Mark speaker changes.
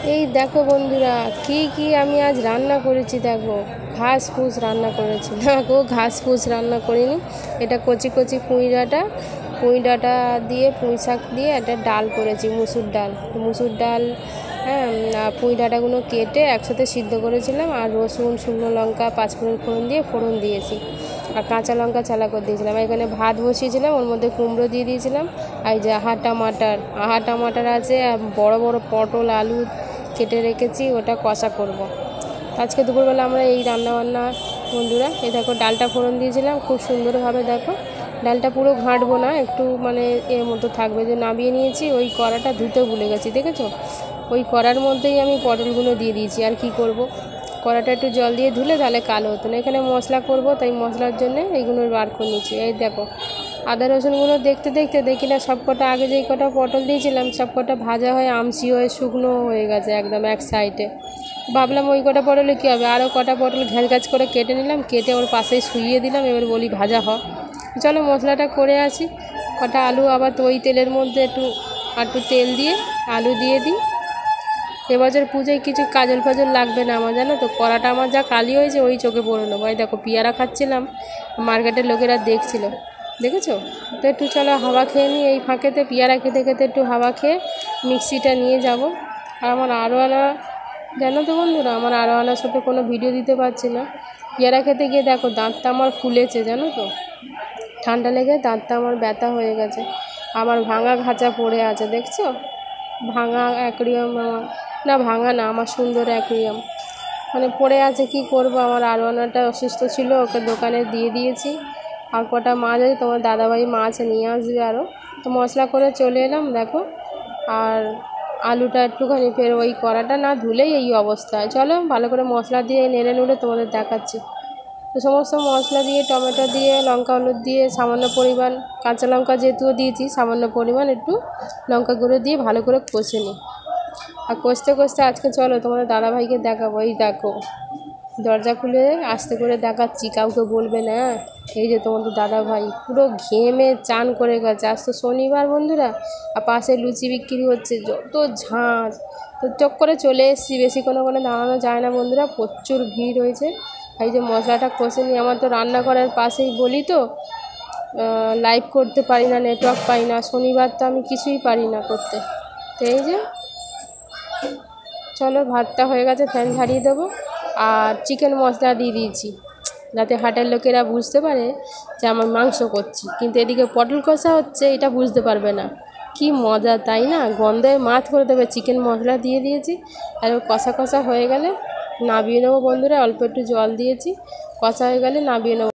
Speaker 1: এই দেখো বন্ধুরা, কি আমি আজ রান্না করেছি। দেখো, ঘাস ফুস রান্না করেছি। না গো, ঘাস ফুস রান্না করিনি। এটা কচি কচি পুঁই ডাঁটা দিয়ে, পুঁই শাক দিয়ে একটা ডাল করেছি, মুসুর ডাল। হ্যাঁ, পুঁই ডাঁটাগুলো কেটে একসাথে সিদ্ধ করেছিলাম, আর রসুন, শুকনো লঙ্কা, পাঁচফোড়ন ফোড়ন দিয়েছি, আর কাঁচা লঙ্কা ছালা করে দিয়েছিলাম। এখানে ভাত বসিয়েছিলাম, ওর মধ্যে কুমড়ো দিয়ে দিয়েছিলাম। আর যে আহা টমাটার আছে, আর বড় বড় পটল আলু কেটে রেখেছি, ওটা কষা করব। আজকে দুপুরবেলা আমরা এই রান্নাবান্না বন্ধুরা। এই দেখো, ডালটা ফোড়ন দিয়েছিলাম খুব সুন্দরভাবে। দেখো, ডালটা পুরো ঘাঁটবো না, একটু মানে এর মতো থাকবে। যে নামিয়ে নিয়েছি, ওই কড়াটা ধুতে ভুলে গেছি, দেখেছো? ওই কড়ার মধ্যেই আমি পটলগুলো দিয়ে দিয়েছি। আর কি করব, কড়াটা একটু জল দিয়ে ধুলে তাহলে কালো হতো না। এখানে মশলা করব, তাই মশলার জন্য এইগুলো বার করে নিচ্ছি। এই দেখো, আদা রসুনগুলো দেখতে দেখতে দেখি না সব কটা, আগে যেই কটা পটল দিয়েছিলাম সব কটা ভাজা হয়ে আমসি হয়ে শুকনো হয়ে গেছে একদম এক সাইডে। ভাবলাম ওই কটা পটলে কী হবে, আরও কটা পটল ঘ্যাচ করে কেটে নিলাম, কেটে ওর পাশেই শুইয়ে দিলাম। এবার বলি ভাজা হ, চলো মশলাটা করে আসি। কটা আলু আবার তো ওই তেলের মধ্যে একটু তেল দিয়ে আলু দিয়ে দিই। এবছর পুজোয় কিছু কাজল ফাজল লাগবে না আমার, জানো তো। কড়াটা আমার যা কালি হয়েছে, ওই চোখে পড়ে নেবো। এই দেখো, পেয়ারা খাচ্ছিলাম, মার্কেটের লোকেরা দেখছিল, দেখেছো তো। একটু চলো হাওয়া খেয়ে নিই এই ফাঁকেতে। পেয়ারা খেতে খেতে একটু হাওয়া খেয়ে মিক্সিটা নিয়ে যাব। আর আমার আরও আনা, জানো তো বন্ধুরা, আমার আরও আনার সাথে কোনো ভিডিও দিতে পারছি না। পেয়ারা খেতে গিয়ে দেখো দাঁতটা আমার ফুলেছে, জানো তো। ঠান্ডা লেগে দাঁতটা আমার ব্যথা হয়ে গেছে। আমার ভাঙা খাঁচা পড়ে আছে, দেখছো? ভাঙা অ্যাকুরিয়াম আমার, না ভাঙা না, আমার সুন্দর অ্যাকুরিয়াম মানে পড়ে আছে। কি করব, আমার আরওয়ানাটা অসুস্থ ছিল, ওকে দোকানে দিয়ে দিয়েছি। আর কটা মাছ আছে, তোমার দাদাভাই মাছ নিয়ে আসবে আরও। তো মশলা করে চলে এলাম, দেখো। আর আলুটা একটুখানি ফের ওই কড়াটা না ধুলেই এই অবস্থায়। চলো ভালো করে মশলা দিয়ে নেড়ে নুড়ে তোমাদের দেখাচ্ছি। তো সমস্ত মশলা দিয়ে, টমেটো দিয়ে, লঙ্কা হলুদ দিয়ে, সামান্য পরিমাণ কাঁচা লঙ্কা যেহেতু দিয়েছি, সামান্য পরিমাণ একটু লঙ্কা গুঁড়ো দিয়ে ভালো করে কষে নিই। আর কষতে কষতে আজকে চলো তোমাদের দাদাভাইকে দেখাবো। এই দেখো, দরজা খুলে আস্তে করে দেখাচ্ছি, কাউকে বলবে না। এই যে তোমাদের দাদাভাই পুরো ঘেমে চান করে গেছে। আজ তো শনিবার বন্ধুরা, আর পাশে লুচি বিক্রি হচ্ছে, যত ঝাঁঝ। তো চক করে চলে এসেছি, বেশিক্ষণ ওখানে দাঁড়ানো যায় না বন্ধুরা, প্রচুর ভিড় হয়েছে। এই যে মশলাটা কষে নিই। আমার তো রান্না করার পাশেই বলি তো, লাইভ করতে পারি না, নেটওয়ার্ক পাই না। শনিবার তো আমি কিছুই পারি না করতে। তো এই যে চলো, ভাতটা হয়ে গেছে, ফ্যান ঝাড়িয়ে দেবো। আর চিকেন মশলা দিয়ে দিয়েছি, যাতে হাটের লোকেরা বুঝতে পারে যে আমার মাংস করছি। কিন্তু এদিকে পটল কষা হচ্ছে, এটা বুঝতে পারবে না। কি মজা তাই না, গন্ধে মাত করে দেবে। চিকেন মশলা দিয়ে দিয়েছি, আর কষা কষা হয়ে গেলে নামিয়ে নেবো বন্ধুরা। অল্প একটু জল দিয়েছি, কষা হয়ে গেলে নামিয়ে নেবো।